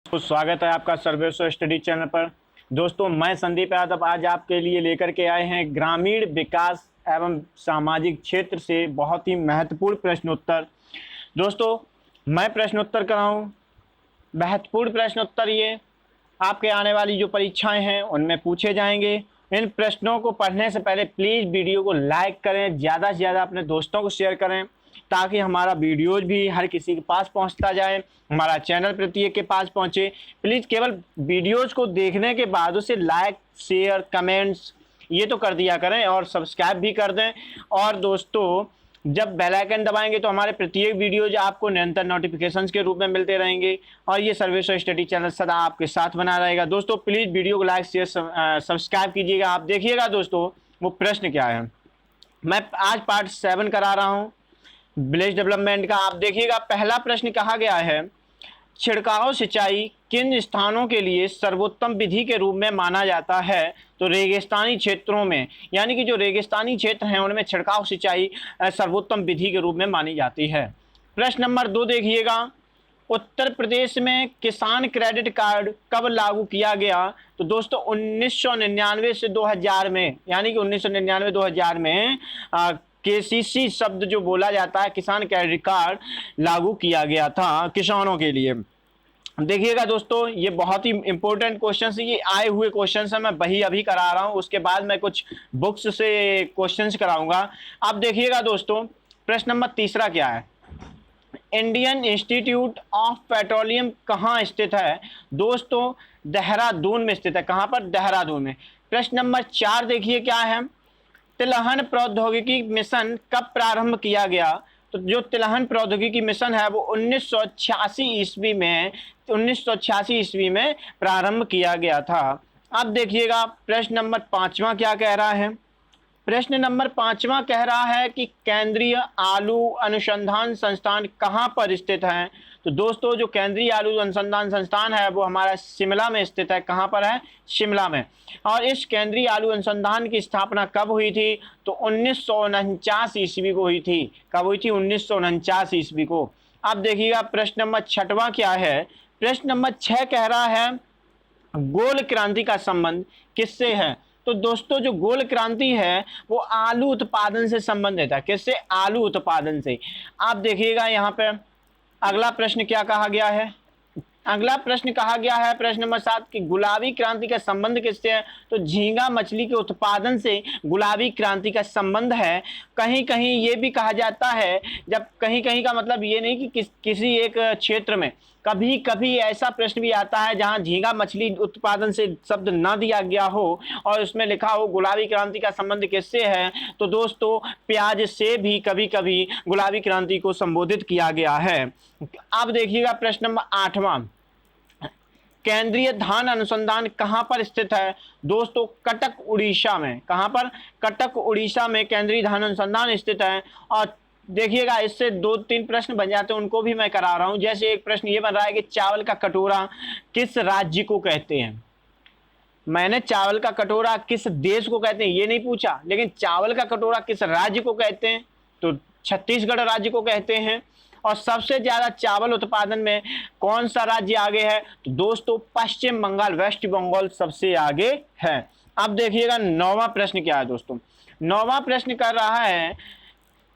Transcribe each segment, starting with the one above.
तो स्वागत है आपका सर्वेश्वर स्टडी चैनल पर। दोस्तों, मैं संदीप यादव आज आपके लिए लेकर के आए हैं ग्रामीण विकास एवं सामाजिक क्षेत्र से बहुत ही महत्वपूर्ण प्रश्नोत्तर। दोस्तों, मैं प्रश्नोत्तर कराऊं, महत्वपूर्ण प्रश्नोत्तर ये आपके आने वाली जो परीक्षाएं हैं उनमें पूछे जाएंगे। इन प्रश्नों को पढ़ने से पहले प्लीज़ वीडियो को लाइक करें, ज़्यादा से ज़्यादा अपने दोस्तों को शेयर करें ताकि हमारा वीडियोज भी हर किसी के पास पहुंचता जाए, हमारा चैनल प्रत्येक के पास पहुंचे। प्लीज़ केवल वीडियोज को देखने के बाद उसे लाइक, शेयर, कमेंट्स ये तो कर दिया करें और सब्सक्राइब भी कर दें। और दोस्तों, जब बेल आइकन दबाएंगे तो हमारे प्रत्येक वीडियोज आपको निरंतर नोटिफिकेशंस के रूप में मिलते रहेंगे और ये सर्वेश्वर स्टडी चैनल सदा आपके साथ बना रहेगा। दोस्तों, प्लीज़ वीडियो को लाइक, शेयर, सब्सक्राइब कीजिएगा। आप देखिएगा दोस्तों वो प्रश्न क्या है। मैं आज पार्ट 7 करा रहा हूँ विलेज डेवलपमेंट का। आप देखिएगा पहला प्रश्न कहा गया है, छिड़काव सिंचाई किन स्थानों के लिए सर्वोत्तम विधि के रूप में माना जाता है? तो रेगिस्तानी क्षेत्रों में, यानी कि जो रेगिस्तानी क्षेत्र हैं उनमें छिड़काव सिंचाई सर्वोत्तम विधि के रूप में मानी जाती है। प्रश्न नंबर 2 देखिएगा, उत्तर प्रदेश में किसान क्रेडिट कार्ड कब लागू किया गया? तो दोस्तों 1999 से 2000 में, यानी कि 1999-2000 में केसीसी शब्द जो बोला जाता है, किसान क्रेडिट कार्ड लागू किया गया था किसानों के लिए। देखिएगा दोस्तों, ये बहुत ही इंपॉर्टेंट क्वेश्चन है, ये आए हुए क्वेश्चन है। मैं वही अभी करा रहा हूँ, उसके बाद मैं कुछ बुक्स से क्वेश्चंस कराऊंगा। अब देखिएगा दोस्तों, प्रश्न नंबर 3 क्या है, इंडियन इंस्टीट्यूट ऑफ पेट्रोलियम कहाँ स्थित है? दोस्तों देहरादून में स्थित है। कहाँ पर? देहरादून में। प्रश्न नंबर 4 देखिए क्या है, तिलहन प्रौद्योगिकी मिशन कब प्रारंभ किया गया? तो जो तिलहन प्रौद्योगिकी मिशन है वो 1986 ईस्वी में प्रारंभ किया गया था। अब देखिएगा प्रश्न नंबर 5वां क्या कह रहा है। प्रश्न नंबर 5वां कह रहा है कि केंद्रीय आलू अनुसंधान संस्थान कहाँ पर स्थित है? तो दोस्तों जो केंद्रीय आलू अनुसंधान संस्थान है वो हमारा शिमला में स्थित है। कहाँ पर है? शिमला में। और इस केंद्रीय आलू अनुसंधान की स्थापना कब हुई थी? तो 1949 ईस्वी को हुई थी। कब हुई थी? 1949 ईस्वी को। अब देखिएगा प्रश्न नंबर 6वां क्या है। प्रश्न नंबर 6 कह रहा है, गोल क्रांति का संबंध किससे है? तो दोस्तों जो गोल क्रांति है वो आलू उत्पादन से संबंधित है। किससे? आलू उत्पादन से। आप देखिएगा यहाँ पे अगला प्रश्न क्या कहा गया है। अगला प्रश्न कहा गया है प्रश्न नंबर 7 कि गुलाबी क्रांति का संबंध किससे है? तो झींगा मछली के उत्पादन से गुलाबी क्रांति का संबंध है। कहीं कहीं ये भी कहा जाता है, जब कहीं कहीं का मतलब ये नहीं कि किसी एक क्षेत्र में, कभी कभी ऐसा प्रश्न भी आता है जहां झींगा मछली उत्पादन से शब्द ना दिया गया हो और उसमें लिखा हो गुलाबी क्रांति का संबंध किससे है। तो दोस्तों प्याज से भी कभी कभी गुलाबी क्रांति को संबोधित किया गया है। अब देखिएगा प्रश्न नंबर 8वां, केंद्रीय धान अनुसंधान कहां पर स्थित है? दोस्तों कटक उड़ीसा में। कहां पर? कटक उड़ीसा में केंद्रीय धान अनुसंधान स्थित है। और देखिएगा इससे 2-3 प्रश्न बन जाते हैं, उनको भी मैं करा रहा हूं। जैसे एक प्रश्न ये बन रहा है कि चावल का कटोरा किस राज्य को कहते हैं? मैंने चावल का कटोरा किस देश को कहते हैं ये नहीं पूछा, लेकिन चावल का कटोरा किस राज्य को कहते हैं? तो छत्तीसगढ़ राज्य को कहते हैं। और सबसे ज्यादा चावल उत्पादन में कौन सा राज्य आगे है? तो दोस्तों पश्चिम बंगाल, वेस्ट बंगाल सबसे आगे है। अब देखिएगा 9वां प्रश्न क्या है दोस्तों। 9वां प्रश्न कर रहा है,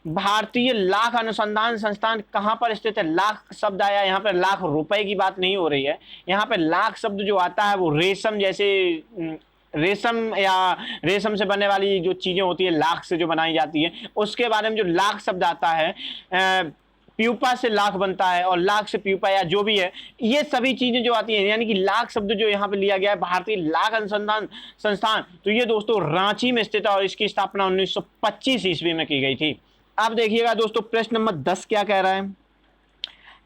भारतीय लाख अनुसंधान संस्थान कहां पर स्थित है? लाख शब्द आया यहाँ पर, लाख रुपए की बात नहीं हो रही है। यहाँ पे लाख शब्द जो आता है वो रेशम जैसे, रेशम या रेशम से बनने वाली जो चीजें होती है लाख से जो बनाई जाती है उसके बारे में जो लाख शब्द आता है, प्यूपा से लाख बनता है और लाख से प्यूपा या जो भी है, ये सभी चीजें जो आती हैं, यानी कि लाख शब्द जो यहाँ पे लिया गया है भारतीय लाख अनुसंधान संस्थान, तो ये दोस्तों रांची में स्थित है और इसकी स्थापना 1925 ईस्वी में की गई थी। अब देखिएगा दोस्तों प्रश्न नंबर 10 क्या कह रहा है।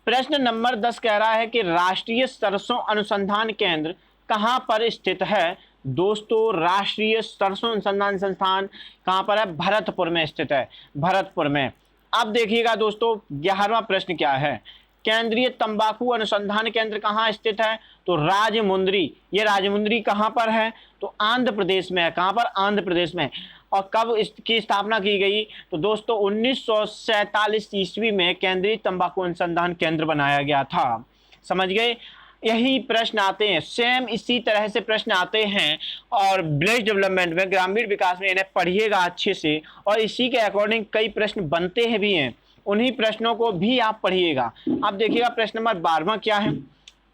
प्रश्न नंबर 10 कह रहा है कि राष्ट्रीय सरसों अनुसंधान केंद्र कहां पर स्थित है? दोस्तों राष्ट्रीय सरसों अनुसंधान संस्थान कहां पर है? भरतपुर में स्थित है, भरतपुर में। अब देखिएगा दोस्तों 11वां प्रश्न क्या है, केंद्रीय तंबाकू अनुसंधान केंद्र कहाँ स्थित है? तो राजमुंद्री। ये राजमुंद्री कहाँ पर है? तो आंध्र प्रदेश में है। कहाँ पर? आंध्र प्रदेश में। और कब इसकी स्थापना की गई? तो दोस्तों 1947 ईस्वी में केंद्रीय तंबाकू अनुसंधान केंद्र बनाया गया था। समझ गए? यही प्रश्न आते हैं, सेम इसी तरह से प्रश्न आते हैं। और विलेज डेवलपमेंट में, ग्रामीण विकास में इन्हें पढ़िएगा अच्छे से, और इसी के अकॉर्डिंग कई प्रश्न बनते हैं भी हैं, उन्हीं प्रश्नों को भी आप पढ़िएगा। अब देखिएगा प्रश्न नंबर 12वां क्या है।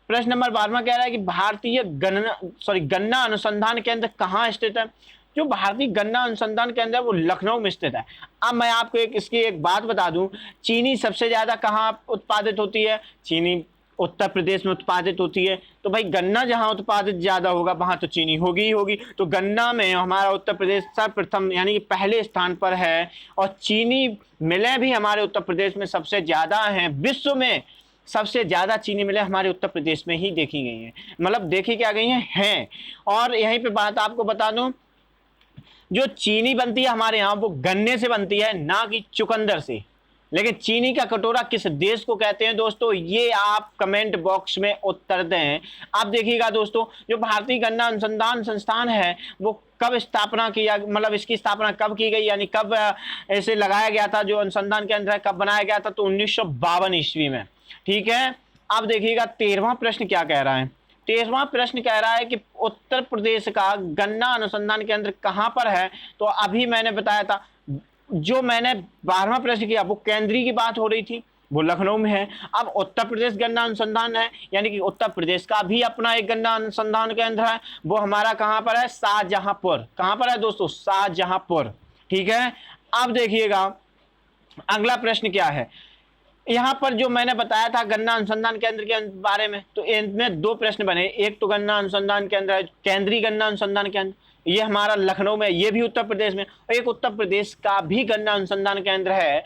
प्रश्न नंबर 12वां कह रहा है कि भारतीय गन्ना अनुसंधान केंद्र कहाँ स्थित है। जो भारतीय गन्ना अनुसंधान केंद्र है वो लखनऊ में स्थित है। अब मैं आपको इसकी एक बात बता दूं, चीनी सबसे ज्यादा कहाँ उत्पादित होती है, चीनी उत्तर प्रदेश में उत्पादित होती है। तो भाई गन्ना जहां उत्पादित ज्यादा होगा वहां तो चीनी होगी ही होगी। तो गन्ना में हमारा उत्तर प्रदेश सर्वप्रथम यानी कि पहले स्थान पर है, और चीनी मिलें भी हमारे उत्तर प्रदेश में सबसे ज्यादा हैं। विश्व में सबसे ज्यादा चीनी मिलें हमारे उत्तर प्रदेश में ही देखी गई हैं, मतलब देखी क्या गई हैं। और यहीं पे बात आपको बता दूं, जो चीनी बनती है हमारे यहाँ वो गन्ने से बनती है, ना कि चुकंदर से। लेकिन चीनी का कटोरा किस देश को कहते हैं दोस्तों, ये आप कमेंट बॉक्स में उत्तर दें। आप देखिएगा दोस्तों, जो भारतीय गन्ना अनुसंधान संस्थान है वो कब स्थापना किया, मतलब इसकी स्थापना कब की गई, यानी कब ऐसे लगाया गया था, जो अनुसंधान केंद्र है कब बनाया गया था, तो 1952 ईस्वी में। ठीक है। अब देखिएगा 13वां प्रश्न क्या कह रहा है। 13वां प्रश्न कह रहा है कि उत्तर प्रदेश का गन्ना अनुसंधान केंद्र कहां पर है। तो अभी मैंने बताया था, जो मैंने 12वां प्रश्न किया वो केंद्रीय की बात हो रही थी, वो लखनऊ में है। अब उत्तर प्रदेश गन्ना अनुसंधान है, यानी कि उत्तर प्रदेश का भी अपना एक गन्ना अनुसंधान केंद्र है, वो हमारा कहां पर है, शाहजहांपुर। कहां पर है दोस्तों, शाहजहांपुर। ठीक है। अब देखिएगा अगला प्रश्न क्या है। यहां पर जो मैंने बताया था गन्ना अनुसंधान केंद्र के बारे में, तो इनमें दो प्रश्न बने। एक तो गन्ना अनुसंधान केंद्र है, केंद्रीय गन्ना अनुसंधान केंद्र, ये हमारा लखनऊ में, ये भी उत्तर प्रदेश में। और एक उत्तर प्रदेश का भी गन्ना अनुसंधान केंद्र है,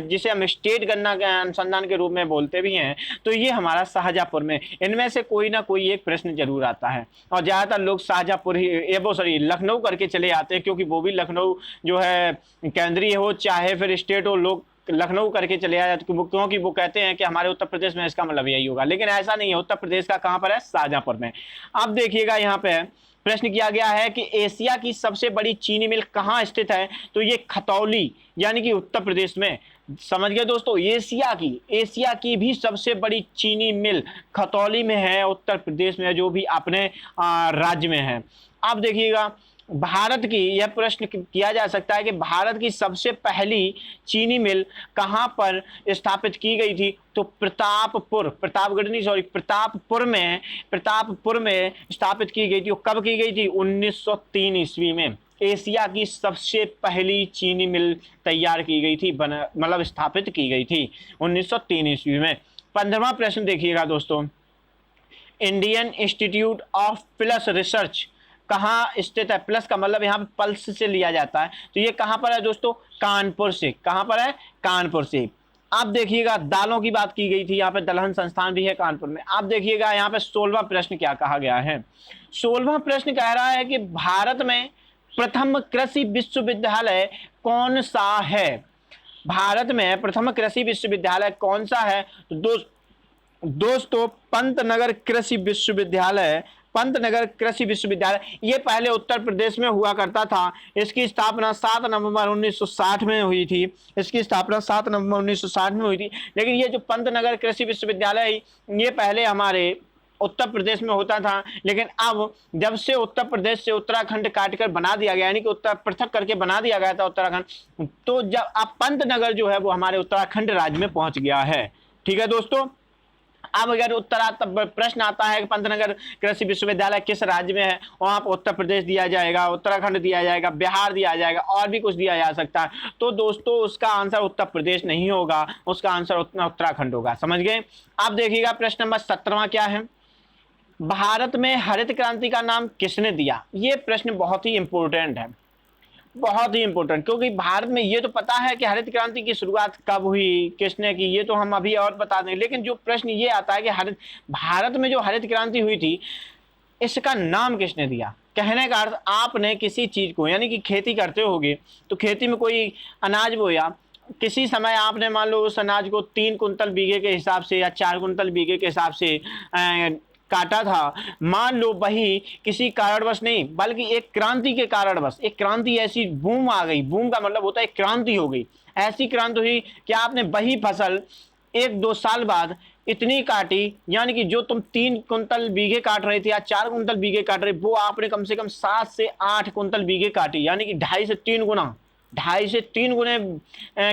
जिसे हम स्टेट गन्ना अनुसंधान के रूप में बोलते भी हैं, तो ये हमारा शाहजहांपुर में। इनमें से कोई ना कोई एक प्रश्न जरूर आता है, और ज्यादातर लोग शाहजहांपुर ही लखनऊ करके चले आते हैं, क्योंकि वो भी लखनऊ जो है केंद्रीय हो चाहे फिर स्टेट हो, लोग लखनऊ करके चले आए, क्योंकि वो कहते हैं कि हमारे उत्तर प्रदेश में इसका मतलब यही होगा। लेकिन ऐसा नहीं है, उत्तर प्रदेश का कहां पर है, शाहजहांपुर में। अब देखिएगा यहाँ पे प्रश्न किया गया है कि एशिया की सबसे बड़ी चीनी मिल कहां स्थित है। तो ये खतौली यानी कि उत्तर प्रदेश में। समझ गए दोस्तों, एशिया की भी सबसे बड़ी चीनी मिल खतौली में है, उत्तर प्रदेश में, जो भी अपने राज्य में है। अब देखिएगा भारत की, यह प्रश्न किया जा सकता है कि भारत की सबसे पहली चीनी मिल कहां पर स्थापित की गई थी। तो प्रतापपुर में स्थापित की गई थी। और कब की गई थी, 1903 ईस्वी में। एशिया की सबसे पहली चीनी मिल तैयार की गई थी, मतलब स्थापित की गई थी 1903 ईस्वी में। 15वां प्रश्न देखिएगा दोस्तों, Indian institute of pulse research कहाँ स्थित है। प्लस का मतलब यहाँ पे पल्स से लिया जाता है, तो ये कहाँ पर है दोस्तों, कानपुर से। कहाँ पर है, कानपुर से। आप देखिएगा दालों की बात की गई थी, यहाँ पे दलहन संस्थान भी है कानपुर में। आप देखिएगा यहाँ पे 16वां प्रश्न क्या कहा गया है। 16वां प्रश्न कह रहा है कि भारत में प्रथम कृषि विश्वविद्यालय कौन सा है। भारत में प्रथम कृषि विश्वविद्यालय कौन सा है। तो दोस्तों पंतनगर कृषि विश्वविद्यालय, पंतनगर कृषि विश्वविद्यालय, ये पहले उत्तर प्रदेश में हुआ करता था। इसकी स्थापना 7 नवंबर 1960 में हुई थी। इसकी स्थापना 7 नवंबर 1960 में हुई थी। लेकिन ये जो पंतनगर कृषि विश्वविद्यालय है ये पहले हमारे उत्तर प्रदेश में होता था, लेकिन अब जब से उत्तर प्रदेश से उत्तराखंड काटकर बना दिया गया, यानी कि उत्तर पृथक करके बना दिया गया था उत्तराखंड, तो जब अब पंतनगर जो है वो हमारे उत्तराखंड राज्य में पहुंच गया है। ठीक है दोस्तों। अब अगर प्रश्न आता है कि पंतनगर कृषि विश्वविद्यालय किस राज्य में है, वहां पर उत्तर प्रदेश दिया जाएगा, उत्तराखंड दिया जाएगा, बिहार दिया जाएगा, और भी कुछ दिया जा सकता है। तो दोस्तों उसका आंसर उत्तर प्रदेश नहीं होगा, उसका आंसर उत्तराखंड होगा। समझ गए। अब देखिएगा प्रश्न नंबर 17वां क्या है। भारत में हरित क्रांति का नाम किसने दिया। ये प्रश्न बहुत ही इंपॉर्टेंट है, बहुत ही इंपॉर्टेंट, क्योंकि भारत में ये तो पता है कि हरित क्रांति की शुरुआत कब हुई, किसने की, ये तो हम अभी और बता दें। लेकिन जो प्रश्न ये आता है कि भारत में जो हरित क्रांति हुई थी इसका नाम किसने दिया। कहने का अर्थ, आपने किसी चीज को, यानी कि खेती करते होगे तो खेती में कोई अनाज बोया, किसी समय आपने मान लो उस अनाज को 3 कुंतल बीघे के हिसाब से या 4 कुंतल बीघे के हिसाब से काटा था। मान लो वही किसी कारणवश नहीं, बल्कि एक क्रांति के कारणवश, एक क्रांति, ऐसी बूम आ गई, बूम का मतलब होता है क्रांति हो गई, ऐसी क्रांति हुई कि आपने वही फसल एक दो साल बाद इतनी काटी, यानी कि जो तुम 3 कुंतल बीघे काट रहे थे या 4 कुंतल बीघे काट रहे, वो आपने कम से कम 7 से 8 कुंतल बीघे काटी, यानी कि 2.5 से 3 गुना, 2.5 से 3 गुने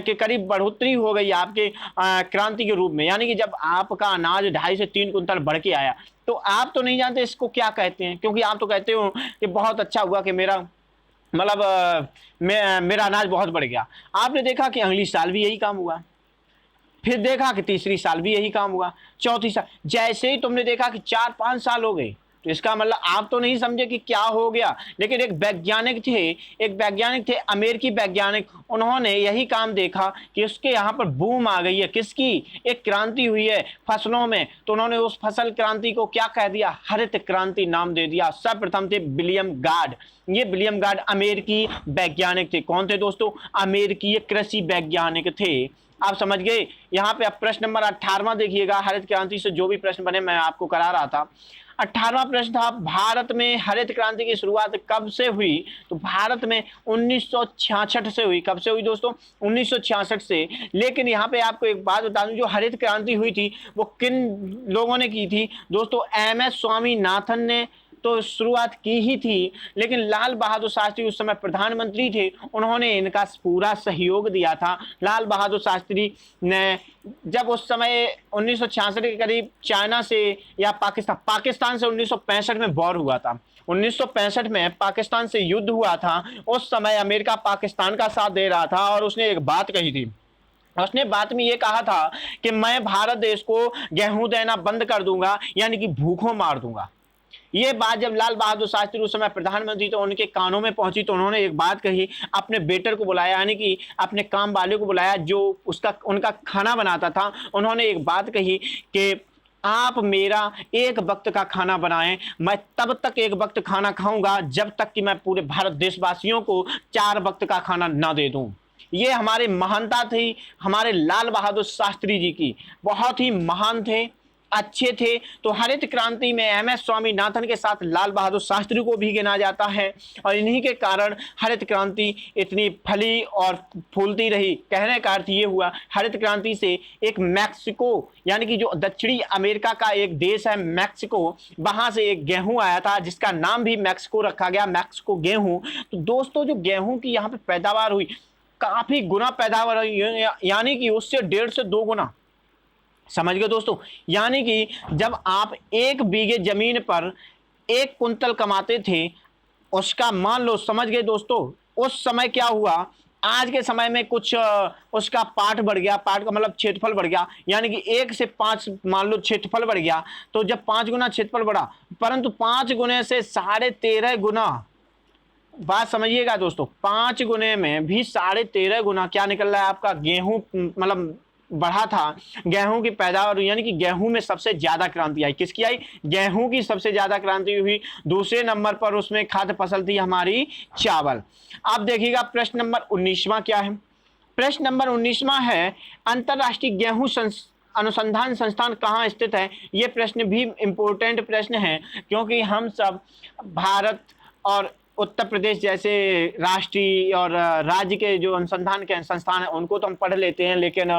के करीब बढ़ोतरी हो गई आपके क्रांति के रूप में। यानी कि जब आपका अनाज 2.5 से 3 कुंतल बढ़ के आया, तो आप तो नहीं जानते इसको क्या कहते हैं, क्योंकि आप तो कहते हो कि बहुत अच्छा हुआ कि मेरा मतलब मेरा अनाज बहुत बढ़ गया। आपने देखा कि अगली साल भी यही काम हुआ, फिर देखा कि तीसरी साल भी यही काम हुआ, चौथी साल, जैसे ही तुमने देखा कि 4-5 साल हो गए, तो इसका मतलब आप तो नहीं समझे कि क्या हो गया। लेकिन एक वैज्ञानिक थे, अमेरिकी वैज्ञानिक, उन्होंने यही काम देखा कि उसके यहाँ पर बूम आ गई है, किसकी, एक क्रांति हुई है फसलों में। तो उन्होंने उस फसल क्रांति को क्या कह दिया, हरित क्रांति नाम दे दिया। सर्वप्रथम थे विलियम गार्ड। ये विलियम गार्ड अमेरिकी वैज्ञानिक थे। कौन थे दोस्तों, अमेरिकी कृषि वैज्ञानिक थे। आप समझ गए। यहाँ पे अब प्रश्न नंबर 18वां देखिएगा, हरित क्रांति से जो भी प्रश्न बने मैं आपको करा रहा था। 18वां प्रश्न था, भारत में हरित क्रांति की शुरुआत कब से हुई। तो भारत में 1966 से हुई। कब से हुई दोस्तों, 1966 से। लेकिन यहाँ पे आपको एक बात बता दूं, जो हरित क्रांति हुई थी वो किन लोगों ने की थी दोस्तों, एम.एस. स्वामीनाथन ने तो शुरुआत की ही थी, लेकिन लाल बहादुर शास्त्री उस समय प्रधानमंत्री थे, उन्होंने इनका पूरा सहयोग दिया था। लाल बहादुर शास्त्री ने जब उस समय 1966 के करीब चाइना से या पाकिस्तान से 1965 में वॉर हुआ था, 1965 में पाकिस्तान से युद्ध हुआ था। उस समय अमेरिका पाकिस्तान का साथ दे रहा था और उसने एक बात कही थी। उसने बात में ये कहा था कि मैं भारत देश को गेहूं देना बंद कर दूंगा, यानी कि भूखों मार दूंगा। ये बात जब लाल बहादुर शास्त्री उस समय प्रधानमंत्री तो उनके कानों में पहुंची, तो उन्होंने एक बात कही, अपने बेटर को बुलाया, यानी कि अपने काम वाले को बुलाया जो उनका खाना बनाता था। उन्होंने एक बात कही कि आप मेरा एक वक्त का खाना बनाएं, मैं तब तक एक वक्त खाना खाऊंगा जब तक कि मैं पूरे भारत देशवासियों को 4 वक्त का खाना ना दे दूं। ये हमारी महानता थी, हमारे लाल बहादुर शास्त्री जी की। बहुत ही महान थे, अच्छे थे। तो हरित क्रांति में एम.एस. स्वामीनाथन के साथ लाल बहादुर शास्त्री को भी गिना जाता है, और इन्हीं के कारण हरित क्रांति इतनी फली और फूलती रही। कहने का अर्थ ये हुआ, हरित क्रांति से एक मैक्सिको, यानी कि जो दक्षिणी अमेरिका का एक देश है मैक्सिको, वहां से एक गेहूं आया था जिसका नाम भी मैक्सिको रखा गया, मैक्सिको गेहूं। तो दोस्तों जो गेहूं की यहाँ पे पैदावार हुई, काफी गुना पैदावार हुई, यानी कि उससे 1.5 से 2 गुना। समझ गए दोस्तों। यानी कि जब आप 1 बीघे जमीन पर 1 कुंतल कमाते थे, उसका मान लो, समझ गए दोस्तों, उस समय क्या हुआ, आज के समय में कुछ उसका पार्ट बढ़ गया, पार्ट का मतलब क्षेत्रफल बढ़ गया, यानी कि 1 से 5 मान लो क्षेत्रफल बढ़ गया। तो जब 5 गुना क्षेत्रफल बढ़ा, परंतु 5 गुने से 13.5 गुना, बात समझिएगा दोस्तों, 5 गुने में भी 13.5 गुना क्या निकल रहा है आपका, गेहूं मतलब बढ़ा था। गेहूं की पैदावार, यानी कि गेहूं में सबसे ज्यादा क्रांति आई। किसकी आई, गेहूं की सबसे ज्यादा क्रांति हुई। दूसरे नंबर पर उसमें खाद्य फसल थी हमारी चावल। अब देखिएगा प्रश्न नंबर 19वां क्या है। प्रश्न नंबर 19वां है, अंतरराष्ट्रीय गेहूं अनुसंधान संस्थान कहाँ स्थित है। यह प्रश्न भी इंपॉर्टेंट प्रश्न है, क्योंकि हम सब भारत और उत्तर प्रदेश जैसे राष्ट्रीय और राज्य के जो अनुसंधान के संस्थान हैं उनको तो हम पढ़ लेते हैं, लेकिन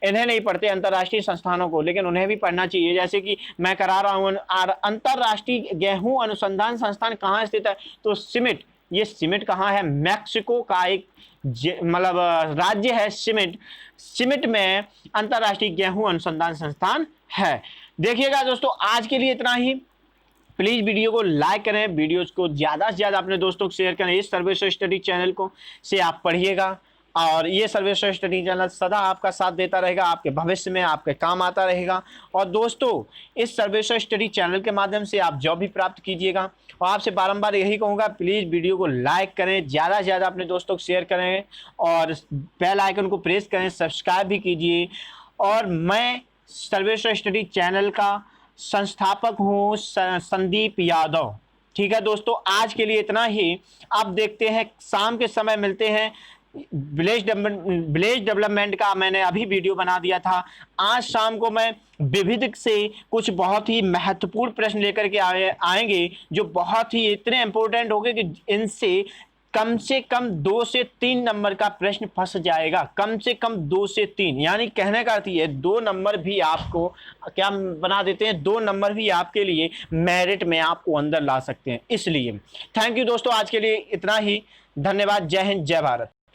इन्हें नहीं पढ़ते, अंतर्राष्ट्रीय संस्थानों को। लेकिन उन्हें भी पढ़ना चाहिए। जैसे कि मैं करा रहा हूँ, अंतर्राष्ट्रीय गेहूं अनुसंधान संस्थान कहाँ स्थित है, तो सिमिट। ये सिमिट कहाँ है, मैक्सिको का एक मतलब राज्य है सिमिट में अंतर्राष्ट्रीय गेहूं अनुसंधान संस्थान है। देखिएगा दोस्तों, आज के लिए इतना ही। प्लीज़ वीडियो को लाइक करें, वीडियोस को ज़्यादा से ज़्यादा अपने दोस्तों को शेयर करें। इस सर्वेश्वर स्टडी चैनल को से आप पढ़िएगा, और ये सर्वेश्वर स्टडी चैनल सदा आपका साथ देता रहेगा, आपके भविष्य में आपके काम आता रहेगा। और दोस्तों, इस सर्वेश्वर स्टडी चैनल के माध्यम से आप जॉब भी प्राप्त कीजिएगा। और आपसे बारंबार यही कहूँगा, प्लीज़ वीडियो को लाइक करें, ज़्यादा से ज़्यादा अपने दोस्तों को शेयर करें, और बेल आइकन को प्रेस करें, सब्सक्राइब भी कीजिए। और मैं सर्वेश्वर स्टडी चैनल का संस्थापक हूँ संदीप यादव। ठीक है दोस्तों, आज के लिए इतना ही। अब देखते हैं, शाम के समय मिलते हैं। विलेज डेवलपमेंट का मैंने अभी वीडियो बना दिया था। आज शाम को मैं विविध से कुछ बहुत ही महत्वपूर्ण प्रश्न लेकर के आएंगे, जो बहुत ही इतने इंपॉर्टेंट होंगे कि इनसे कम से कम 2 से 3 नंबर का प्रश्न फंस जाएगा, कम से कम 2 से 3, यानी कहने का अर्थ ये 2 नंबर भी आपको क्या बना देते हैं, 2 नंबर भी आपके लिए मेरिट में आपको अंदर ला सकते हैं। इसलिए थैंक यू दोस्तों, आज के लिए इतना ही। धन्यवाद। जय हिंद, जय भारत।